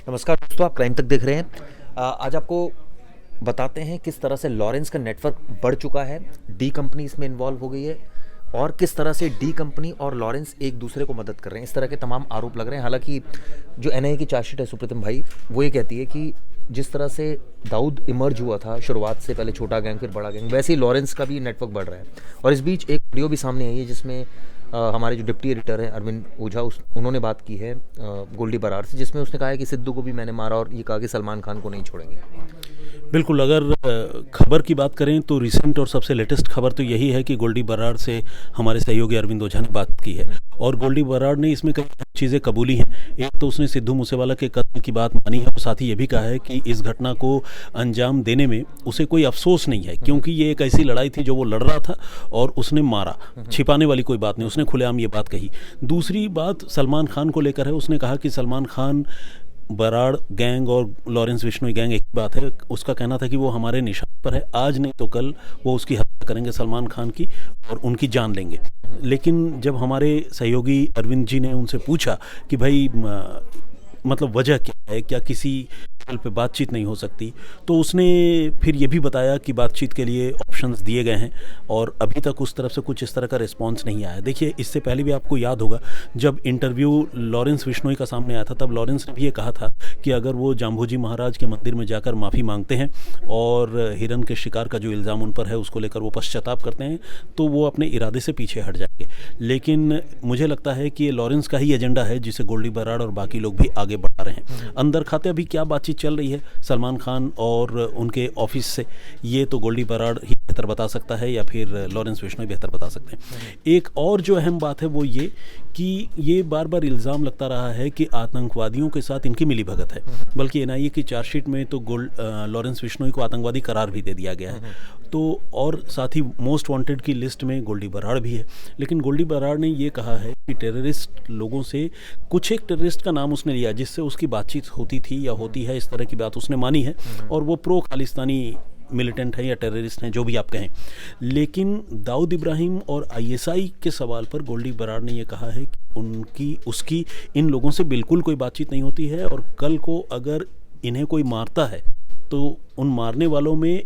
नमस्कार दोस्तों, आप क्राइम तक देख रहे हैं। आज आपको बताते हैं किस तरह से लॉरेंस का नेटवर्क बढ़ चुका है, डी कंपनी इसमें इन्वॉल्व हो गई है और किस तरह से डी कंपनी और लॉरेंस एक दूसरे को मदद कर रहे हैं। इस तरह के तमाम आरोप लग रहे हैं। हालांकि जो एनआईए की चार्जशीट है सुप्रीतम भाई, वो ये कहती है कि जिस तरह से दाऊद इमर्ज हुआ था शुरुआत से, पहले छोटा गैंग फिर बड़ा गैंग, वैसे ही लॉरेंस का भी नेटवर्क बढ़ रहा है। और इस बीच एक वीडियो भी सामने आई है जिसमें हमारे जो डिप्टी एडिटर हैं अरविंद ओझा, उन्होंने बात की है गोल्डी बरार से, जिसमें उसने कहा है कि सिद्धू को भी मैंने मारा और ये कहा कि सलमान खान को नहीं छोड़ेंगे। बिल्कुल, अगर खबर की बात करें तो रिसेंट और सबसे लेटेस्ट खबर तो यही है कि गोल्डी बरार से हमारे सहयोगी अरविंद ओझा ने बात की है और गोल्डी बरार ने इसमें कई चीज़ें कबूली हैं। एक तो उसने सिद्धू मूसेवाला के कत्ल की बात मानी है और साथ ही ये भी कहा है कि इस घटना को अंजाम देने में उसे कोई अफसोस नहीं है, क्योंकि ये एक ऐसी लड़ाई थी जो वो लड़ रहा था और उसने मारा। छिपाने वाली कोई बात नहीं, उसने खुलेआम ये बात कही। दूसरी बात सलमान खान को लेकर है। उसने कहा कि सलमान खान, बराड़ गैंग और लॉरेंस बिश्नोई गैंग एक ही बात है। उसका कहना था कि वो हमारे निशान पर है, आज नहीं तो कल वो उसकी हत्या करेंगे सलमान खान की और उनकी जान लेंगे। लेकिन जब हमारे सहयोगी अरविंद जी ने उनसे पूछा कि भाई मतलब वजह क्या है, क्या किसी लेवल पे बातचीत नहीं हो सकती, तो उसने फिर ये भी बताया कि बातचीत के लिए ऑप्शंस दिए गए हैं और अभी तक उस तरफ से कुछ इस तरह का रिस्पांस नहीं आया। देखिए, इससे पहले भी आपको याद होगा जब इंटरव्यू लॉरेंस बिश्नोई का सामने आया था, तब लॉरेंस ने भी ये कहा था कि अगर वो जाम्भोजी महाराज के मंदिर में जाकर माफ़ी मांगते हैं और हिरन के शिकार का जो इल्ज़ाम उन पर है उसको लेकर वो पश्चाताप करते हैं, तो वो अपने इरादे से पीछे हट जाएंगे। लेकिन मुझे लगता है कि ये लॉरेंस का ही एजेंडा है जिसे गोल्डी बराड़ और बाकी लोग भी आगे बढ़ा रहे हैं। अंदर खाते अभी क्या बातचीत चल रही है सलमान खान और उनके ऑफिस से, ये तो गोल्डी बराड़ ही बेहतर बता सकता है या फिर लॉरेंस बिश्नोई बेहतर बता सकते हैं। एक और जो अहम बात है वो ये कि ये बार बार इल्ज़ाम लगता रहा है कि आतंकवादियों के साथ इनकी मिलीभगत है, बल्कि एनआईए की चार्जशीट में तो लॉरेंस बिश्नोई को आतंकवादी करार भी दे दिया गया है। तो और साथ ही मोस्ट वांटेड की लिस्ट में गोल्डी बराड़ भी है। लेकिन गोल्डी बराड़ ने ये कहा है कि टेररिस्ट लोगों से, कुछ एक टेररिस्ट का नाम उसने लिया जिससे उसकी बातचीत होती थी या होती है, इस तरह की बात उसने मानी है और वो प्रो खालिस्तानी मिलिटेंट हैं या टेररिस्ट हैं, जो भी आप कहें। लेकिन दाऊद इब्राहिम और आईएसआई के सवाल पर गोल्डी बराड़ ने यह कहा है कि उसकी इन लोगों से बिल्कुल कोई बातचीत नहीं होती है और कल को अगर इन्हें कोई मारता है तो उन मारने वालों में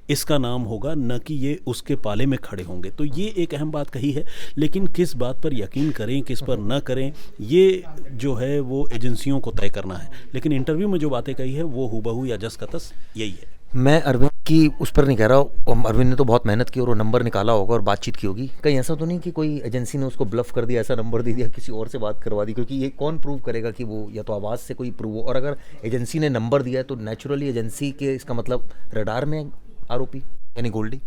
इसका नाम होगा, न कि ये उसके पाले में खड़े होंगे। तो ये एक अहम बात कही है। लेकिन किस बात पर यकीन करें, किस पर न करें, ये जो है वो एजेंसियों को तय करना है। लेकिन इंटरव्यू में जो बातें कही है वो हूबहू या जस का तस यही है। मैं अरविंद की उस पर नहीं कह रहा हूँ, अरविंद ने तो बहुत मेहनत की और वो नंबर निकाला होगा और बातचीत की होगी। कहीं ऐसा तो नहीं कि कोई एजेंसी ने उसको ब्लफ कर दिया, ऐसा नंबर दे दिया, किसी और से बात करवा दी? क्योंकि ये कौन प्रूव करेगा कि वो या तो आवाज़ से कोई प्रूव हो, और अगर एजेंसी ने नंबर दिया है तो नेचुरली एजेंसी के, इसका मतलब रडार में आरोपी यानी गोल्डी।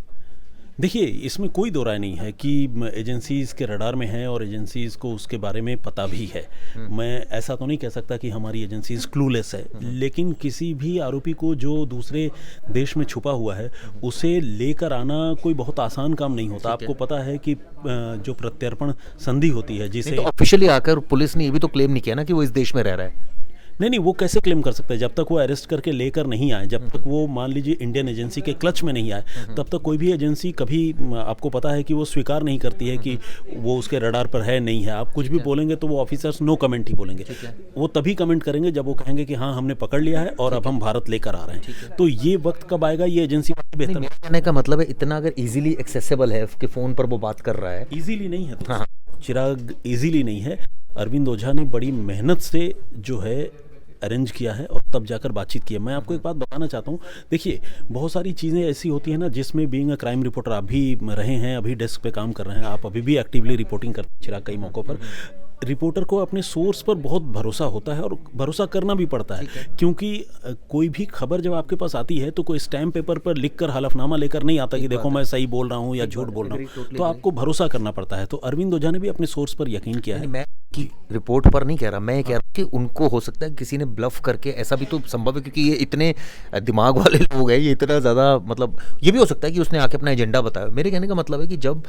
देखिए, इसमें कोई दो राय नहीं है कि एजेंसीज़ के रडार में है और एजेंसीज़ को उसके बारे में पता भी है। मैं ऐसा तो नहीं कह सकता कि हमारी एजेंसीज़ क्लूलेस है, लेकिन किसी भी आरोपी को जो दूसरे देश में छुपा हुआ है उसे लेकर आना कोई बहुत आसान काम नहीं होता। आपको पता है कि जो प्रत्यर्पण संधि होती है, जिसे तो ऑफिशियली आकर पुलिस ने ये भी तो क्लेम नहीं किया ना कि वो इस देश में रह रहा है। नहीं, वो कैसे क्लेम कर सकते हैं? जब तक वो अरेस्ट करके लेकर नहीं आए, जब तक वो मान लीजिए इंडियन एजेंसी के क्लच में नहीं आए, तब तक कोई भी एजेंसी कभी, आपको पता है कि वो स्वीकार नहीं करती है कि वो उसके रडार पर है नहीं है। आप कुछ भी बोलेंगे तो वो ऑफिसर्स नो कमेंट ही बोलेंगे। वो तभी कमेंट करेंगे जब वो कहेंगे कि हाँ, हमने पकड़ लिया है और अब हम भारत लेकर आ रहे हैं। तो ये वक्त कब आएगा, ये एजेंसी बेहतर। कहने का मतलब है इतना अगर इजीली एक्सेसिबल है कि फ़ोन पर वो बात कर रहा है। ईजीली नहीं है तो चिराग, ईजीली नहीं है। अरविंद ओझा ने बड़ी मेहनत से जो है अरेंज किया है और तब जाकर बातचीत की है। मैं आपको एक बात बताना चाहता हूँ। देखिए, बहुत सारी चीज़ें ऐसी होती हैं ना जिसमें बीइंग अ क्राइम रिपोर्टर आप भी रहे हैं, अभी डेस्क पे काम कर रहे हैं, आप अभी भी एक्टिवली रिपोर्टिंग करते हैं चिराग, कई मौक़ों पर। रिपोर्टर को अपने सोर्स पर बहुत भरोसा होता है और भरोसा करना भी पड़ता है, क्योंकि कोई भी खबर जब आपके पास आती है तो कोई स्टैम्प पेपर पर लिखकर हलफनामा लेकर नहीं आता कि देखो मैं सही बोल रहा हूँ या झूठ बोल रहा हूँ। तो आपको भरोसा करना पड़ता है। तो अरविंद ओझा ने भी अपने सोर्स पर यकीन किया है। मैं की रिपोर्ट पर नहीं कह रहा, मैं कह रहा हूँ कि उनको हो सकता है किसी ने ब्लफ करके, ऐसा भी तो संभव है क्योंकि ये इतने दिमाग वाले लोग हैं, ये इतना ज़्यादा, मतलब ये भी हो सकता है कि उसने आके अपना एजेंडा बताया। मेरे कहने का मतलब है कि जब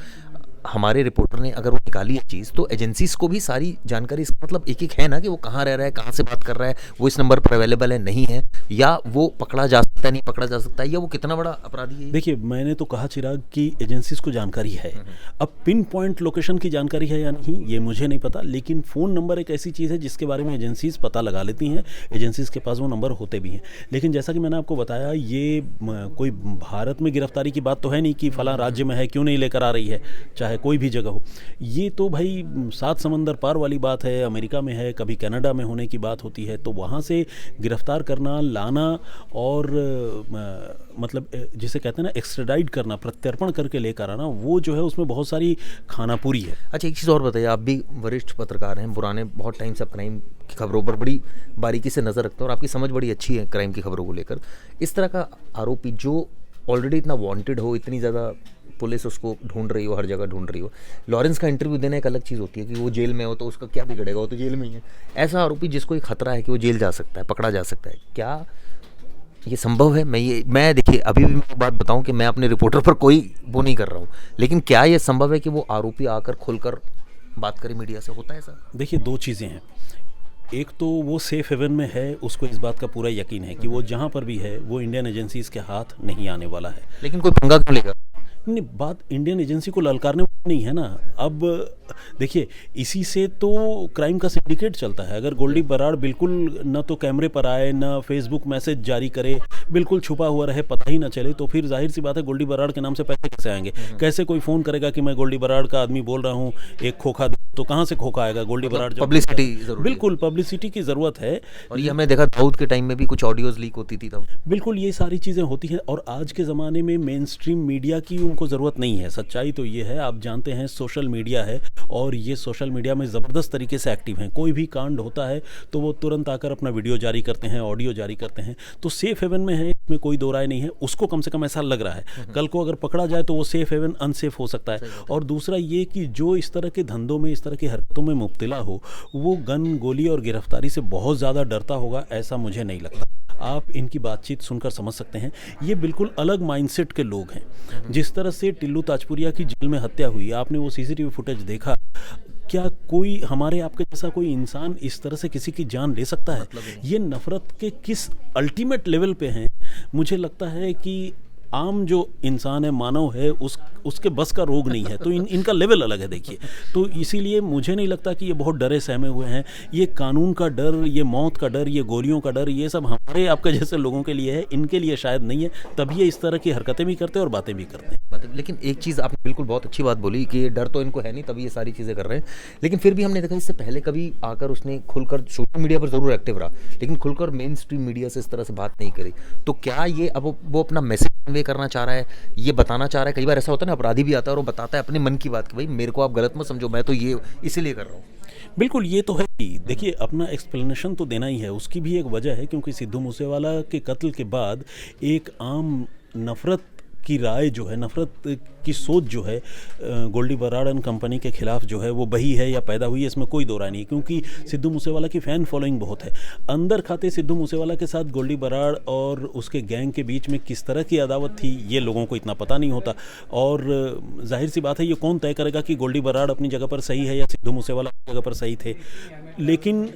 हमारे रिपोर्टर ने अगर वो निकाली है चीज़, तो एजेंसीज को भी सारी जानकारी, इसका मतलब एक एक है ना कि वो कहाँ रह रहा है, कहाँ से बात कर रहा है, वो इस नंबर पर अवेलेबल है नहीं है, या वो पकड़ा जा सकता है नहीं पकड़ा जा सकता है, या वो कितना बड़ा अपराधी है। देखिए, मैंने तो कहा चिराग कि एजेंसीज को जानकारी है। अब पिन पॉइंट लोकेशन की जानकारी है या नहीं ये मुझे नहीं पता, लेकिन फ़ोन नंबर एक ऐसी चीज़ है जिसके बारे में एजेंसीज पता लगा लेती हैं, एजेंसीज के पास वो नंबर होते भी हैं। लेकिन जैसा कि मैंने आपको बताया, ये कोई भारत में गिरफ्तारी की बात तो है नहीं कि फलां राज्य में है क्यों नहीं लेकर आ रही है, चाहे कोई भी जगह हो। ये तो भाई 7 समंदर पार वाली बात है, अमेरिका में है, कभी कनाडा में होने की बात होती है, तो वहाँ से गिरफ्तार करना, लाना और मतलब जिसे कहते हैं ना एक्स्ट्राडाइट करना, प्रत्यर्पण करके लेकर आना, वो जो है उसमें बहुत सारी खानापुरी है। अच्छा, एक चीज़ और बताइए, आप भी वरिष्ठ पत्रकार हैं, पुराने बहुत टाइम से आप क्राइम की खबरों पर बड़ी बारीकी से नज़र रखते हैं और आपकी समझ बड़ी अच्छी है क्राइम की खबरों को लेकर। इस तरह का आरोपी जो ऑलरेडी इतना वांटेड हो, इतनी ज़्यादा पुलिस उसको ढूंढ रही हो, हर जगह ढूंढ रही हो, लॉरेंस का इंटरव्यू देना एक अलग चीज़ होती है कि वो जेल में हो तो उसका क्या बिगड़ेगा, वो तो जेल में ही है। ऐसा आरोपी जिसको एक खतरा है कि वो जेल जा सकता है, पकड़ा जा सकता है, क्या ये संभव है? मैं देखिए, अभी भी मैं एक बात बताऊं कि मैं अपने रिपोर्टर पर कोई वो नहीं कर रहा हूं, लेकिन क्या ये संभव है कि वो आरोपी आकर खुलकर बात करे मीडिया से? होता है ऐसा? देखिए, 2 चीज़ें हैं। एक तो वो सेफ हेवन में है, उसको इस बात का पूरा यकीन है कि वो जहाँ पर भी है वो इंडियन एजेंसीज के हाथ नहीं आने वाला है। लेकिन कोई पंगा क्यों लेगा? नहीं, बात इंडियन एजेंसी को ललकारने वाली नहीं है ना। अब देखिए, इसी से तो क्राइम का सिंडिकेट चलता है। अगर गोल्डी बराड़ बिल्कुल न तो कैमरे पर आए, न फेसबुक मैसेज जारी करे, बिल्कुल छुपा हुआ रहे, पता ही ना चले, तो फिर जाहिर सी बात है गोल्डी बराड़ के नाम से पैसे कैसे आएंगे? कैसे कोई फ़ोन करेगा कि मैं गोल्डी बराड़ का आदमी बोल रहा हूँ, एक खोखा दो, तो कहाँ से खोखा आएगा? गोल्डी बराड़ जब पब्लिसिटी जरूरी बिल्कुल पब्लिसिटी की ज़रूरत है। और ये हमने देखा दाऊद के टाइम में भी कुछ ऑडियोज लीक होती थी तब। बिल्कुल, ये सारी चीज़ें होती हैं और आज के ज़माने में मेन स्ट्रीम मीडिया की उनको ज़रूरत नहीं है। सच्चाई तो ये है, आप जानते हैं सोशल मीडिया है और ये सोशल मीडिया में ज़बरदस्त तरीके से एक्टिव हैं। कोई भी कांड होता है तो वो तुरंत आकर अपना वीडियो जारी करते हैं, ऑडियो जारी करते हैं, तो सेफ हेवन में है, इसमें कोई दो राय नहीं है। उसको कम से कम ऐसा लग रहा है, कल को अगर पकड़ा जाए तो वो सेफ हेवन अनसेफ हो सकता है। और दूसरा ये कि जो इस तरह के धंधों में, इस तरह की हरकतों में मुब्तला हो, वो गन, गोली और गिरफ्तारी से बहुत ज़्यादा डरता होगा, ऐसा मुझे नहीं लगता। आप इनकी बातचीत सुनकर समझ सकते हैं, ये बिल्कुल अलग माइंडसेट के लोग हैं। जिस तरह से टिल्लू ताजपुरिया की जेल में हत्या हुई, आपने वो सीसीटीवी फुटेज देखा, क्या कोई हमारे आपके जैसा कोई इंसान इस तरह से किसी की जान ले सकता है? ये नफरत के किस अल्टीमेट लेवल पे हैं, मुझे लगता है कि आम जो इंसान है, मानव है, उसके बस का रोग नहीं है। तो इनका लेवल अलग है। देखिए, तो इसीलिए मुझे नहीं लगता कि ये बहुत डरे सहमे हुए हैं। ये कानून का डर, ये मौत का डर, ये गोलियों का डर, ये सब हमारे आपके जैसे लोगों के लिए है, इनके लिए शायद नहीं है। तभी ये इस तरह की हरकतें भी करते हैं और बातें भी करते हैं। लेकिन एक चीज़ आपने बिल्कुल बहुत अच्छी बात बोली कि डर तो इनको है नहीं, तभी ये सारी चीज़ें कर रहे हैं। लेकिन फिर भी हमने देखा इससे पहले कभी आकर उसने खुलकर सोशल मीडिया पर ज़रूर एक्टिव रहा, लेकिन खुलकर मेन स्ट्रीम मीडिया से इस तरह से बात नहीं करी। तो क्या ये अब वो अपना मैसेज कन्वे करना चाह रहा है, ये बताना चाह रहा है? कई बार ऐसा होता है ना, अपराधी भी आता है और वो बताता है अपने मन की बात कि भाई मेरे को आप गलत मत समझो, मैं तो ये इसीलिए कर रहा हूँ। बिल्कुल, ये तो है ही। देखिए, अपना एक्सप्लेनेशन तो देना ही है। उसकी भी एक वजह है, क्योंकि सिद्धू मूसेवाला के कत्ल के बाद एक आम नफ़रत की राय जो है, नफ़रत की सोच जो है गोल्डी बराड़ एंड कंपनी के खिलाफ जो है वो बही है या पैदा हुई है, इसमें कोई दो राय नहीं। क्योंकि सिद्धू मूसेवाला की फ़ैन फॉलोइंग बहुत है। अंदर खाते सिद्धू मूसेवाला के साथ गोल्डी बराड़ और उसके गैंग के बीच में किस तरह की अदावत थी, ये लोगों को इतना पता नहीं होता। और जाहिर सी बात है, ये कौन तय करेगा कि गोल्डी बराड़ अपनी जगह पर सही है या सिद्धू मूसेवाला अपनी जगह पर सही थे। लेकिन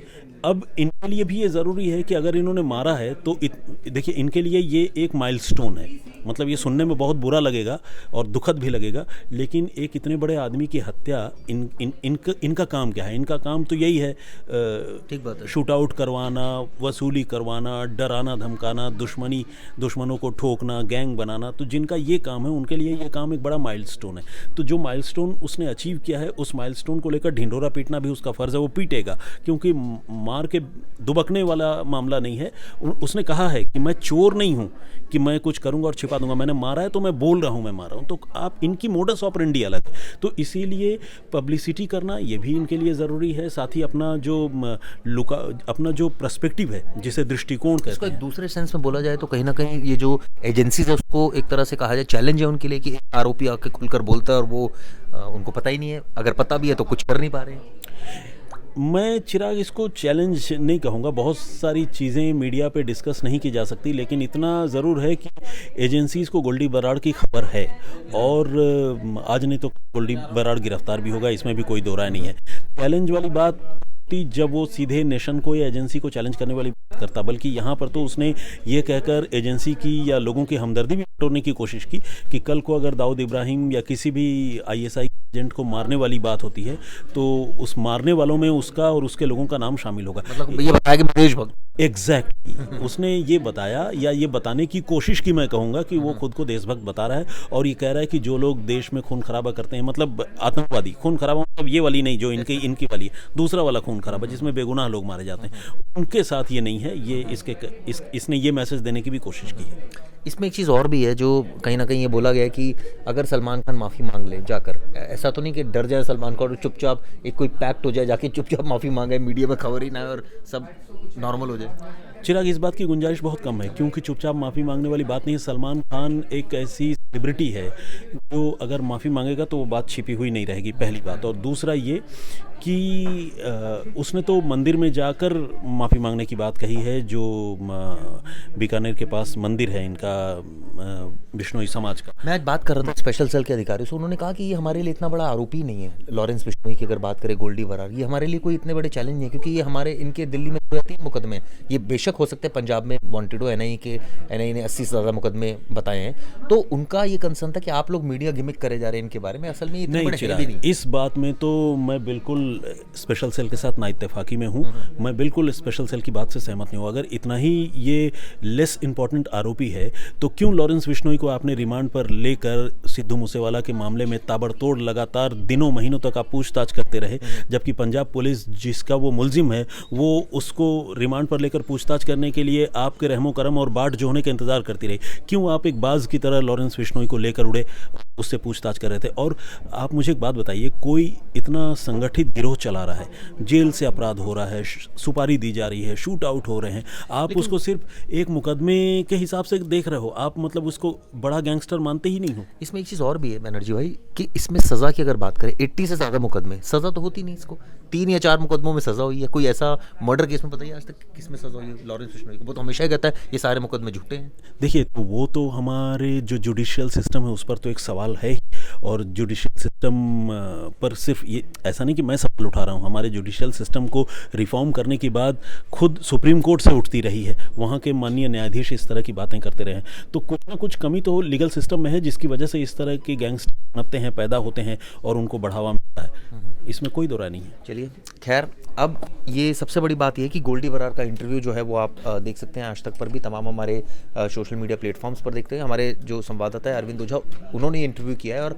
अब इनके लिए भी ये ज़रूरी है कि अगर इन्होंने मारा है तो देखिए, इनके लिए ये एक माइलस्टोन है। मतलब ये सुनने में बहुत बुरा लगेगा और दुखद भी लगेगा, लेकिन एक इतने बड़े आदमी की हत्या, इनका काम क्या है? इनका काम तो यही है, ठीक बात है, शूट आउट करवाना, वसूली करवाना, डराना धमकाना, दुश्मनों को ठोकना, गैंग बनाना। तो जिनका ये काम है, उनके लिए ये काम एक बड़ा माइलस्टोन है। तो जो माइलस्टोन उसने अचीव किया है, उस माइलस्टोन को लेकर ढिंढोरा पीटना भी उसका फ़र्ज़ है। वो पीटेगा, क्योंकि मार के दुबकने वाला मामला नहीं है। उसने कहा है कि मैं चोर नहीं हूँ कि मैं कुछ करूँगा और छिपा दूंगा, मैंने मारा है तो मैं बोल रहा हूँ मैं मारा हूँ। तो आप, इनकी मोडस ऑपरेंडी अलग है। तो इसीलिए पब्लिसिटी करना ये भी इनके लिए ज़रूरी है। साथ ही अपना जो पर्सपेक्टिव है, जिसे दृष्टिकोण कहते हैं, एक दूसरे सेंस में बोला जाए तो कहीं ना कहीं ये जो एजेंसीज है उसको एक तरह से कहा जाए चैलेंज है उनके लिए कि एक आरोपी आके खुलकर बोलता है और वो उनको पता ही नहीं है, अगर पता भी है तो कुछ कर नहीं पा रहे हैं। मैं चिराग इसको चैलेंज नहीं कहूँगा, बहुत सारी चीज़ें मीडिया पे डिस्कस नहीं की जा सकती, लेकिन इतना ज़रूर है कि एजेंसीज़ को गोल्डी बराड़ की खबर है और आज नहीं तो गोल्डी बराड़ गिरफ्तार भी होगा, इसमें भी कोई दो राय नहीं है। चैलेंज वाली बात थी जब वो सीधे नेशन को या एजेंसी को चैलेंज करने वाली बात करता, बल्कि यहाँ पर तो उसने ये कहकर एजेंसी की या लोगों की हमदर्दी भी बटोरने की कोशिश की कि कल को अगर दाऊद इब्राहिम या किसी भी आईएसआई एजेंट को मारने वाली बात होती है तो उस मारने वालों में उसका और उसके लोगों का नाम शामिल होगा। मतलब ये बताया कि देशभक्त, एग्जैक्टली उसने ये बताया या ये बताने की कोशिश की, मैं कहूँगा कि वो खुद को देशभक्त बता रहा है और ये कह रहा है कि जो लोग देश में खून खराबा करते हैं, मतलब आतंकवादी खून खराबा, मतलब ये वाली नहीं जो इनकी वाली है, दूसरा वाला खून खराबा जिसमें बेगुनाह लोग मारे जाते हैं, उनके साथ ये नहीं है। ये इसने ये मैसेज देने की भी कोशिश की है। इसमें एक चीज़ और भी है जो कहीं ना कहीं ये बोला गया है कि अगर सलमान खान माफ़ी मांग ले जाकर, ऐसा तो नहीं कि डर जाए सलमान खान और चुपचाप एक कोई पैक्ट हो जाए, जाके चुपचाप माफ़ी मांगे, मीडिया में खबर ही ना आए और सब नॉर्मल हो जाए। चिराग, इस बात की गुंजाइश बहुत कम है, क्योंकि चुपचाप माफ़ी मांगने वाली बात नहीं है। सलमान खान एक ऐसी सेलिब्रिटी है जो अगर माफ़ी मांगेगा तो वो बात छिपी हुई नहीं रहेगी, पहली बात। और दूसरा ये कि उसने तो मंदिर में जाकर माफ़ी मांगने की बात कही है, जो बीकानेर के पास मंदिर है इनका, बिश्नोई समाज का। मैं आज बात कर रहा था स्पेशल सेल के अधिकारी से, उन्होंने कहा कि ये हमारे लिए इतना बड़ा आरोपी नहीं है, लॉरेंस बिश्नोई की अगर बात करें, गोल्डी बराड़, ये हमारे लिए कोई इतने बड़े चैलेंज नहीं है, क्योंकि ये हमारे इनके दिल्ली में 3 मुकदमे, ये बेशक हो सकते हैं पंजाब में वांटेड हो, एनआई ने 80 से ज़्यादा मुकदमे बताए हैं, तो उनका ये कंसर्न था कि आप लोग मीडिया गिमिक करे जा रहे हैं इनके बारे में, असल में ये इतने बड़े हैं भी नहीं। इस बात में तो मैं बिल्कुल स्पेशल सेल के साथ नाइत्तेफाकी में हूँ, मैं बिल्कुल स्पेशल सेल की बात से सहमत नहीं हूँ। अगर इतना ही ये लेस इंपॉर्टेंट आरोपी है तो क्यों लॉरेंस बिश्नोई को आपने रिमांड पर लेकर सिद्धू मूसेवाला के मामले में ताबड़तोड़ लगातार दिनों महीनों तक आप पूछताछ करते रहे, जबकि पंजाब पुलिस जिसका वो मुलजिम है वो उसको रिमांड पर लेकर पूछताछ करने के लिए आपके रहमो करम और बाट जो होने का इंतजार करती रही। क्यों आप एक बाज की तरह लॉरेंस बिश्नोई को लेकर उड़े, उससे पूछताछ कर रहे थे? और आप मुझे एक बात बताइए, कोई इतना संगठित गिरोह चला रहा है, जेल से अपराध हो रहा है, सुपारी दी जा रही है, शूट आउट हो रहे हैं, आप उसको सिर्फ एक मुकदमे के हिसाब से देख रहे हो, आप मतलब उसको बड़ा गैंगस्टर मानते ही नहीं हो। इसमें एक चीज़ और भी है बनर्जी भाई कि इसमें सज़ा की अगर बात करें, 80 से ज़्यादा मुकदमे, सज़ा तो होती नहीं इसको, 3 या 4 मुकदमों में सज़ा हुई है। कोई ऐसा मर्डर केस में बताइए आज तक किसमें सज़ा हुई है लॉरेंस बिश्नोई को? वो तो हमेशा ही कहता है ये सारे मुकदमे झूठे हैं। देखिए, तो वो तो हमारे जो जुडिशियल सिस्टम है उस पर तो एक सवाल है ही, और जुडिशियल सिस्टम पर सिर्फ ये ऐसा नहीं कि मैं सवाल उठा रहा हूँ, हमारे जुडिशियल सिस्टम को रिफॉर्म करने के बाद खुद सुप्रीम कोर्ट से उठती रही है, वहाँ के माननीय न्यायाधीश इस तरह की बातें करते रहे हैं, तो कुछ ना कुछ कमी तो लीगल सिस्टम में है जिसकी वजह से इस तरह के गैंगस्टर बनते हैं, पैदा होते हैं और उनको बढ़ावा मिलता है, इसमें कोई दो राय नहीं है। चलिए खैर, अब ये सबसे बड़ी बात ये है कि गोल्डी बराड़ का इंटरव्यू जो है वो आप देख सकते हैं आज तक पर भी, तमाम हमारे सोशल मीडिया प्लेटफॉर्म्स पर देखते हैं। हमारे जो संवाददाता है अरविंद ओझा, उन्होंने ये इंटरव्यू किया है और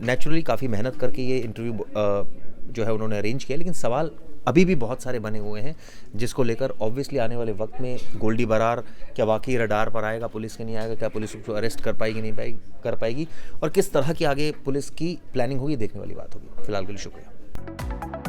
नेचुरली काफ़ी मेहनत करके ये इंटरव्यू जो है उन्होंने अरेंज किया, लेकिन सवाल अभी भी बहुत सारे बने हुए हैं जिसको लेकर ऑब्वियसली आने वाले वक्त में गोल्डी बराड़ क्या वाकई रडार पर आएगा, पुलिस के नहीं आएगा, क्या पुलिस उसको अरेस्ट कर पाएगी नहीं कर पाएगी, और किस तरह की आगे पुलिस की प्लानिंग होगी, देखने वाली बात होगी। फिलहाल के लिए शुक्रिया।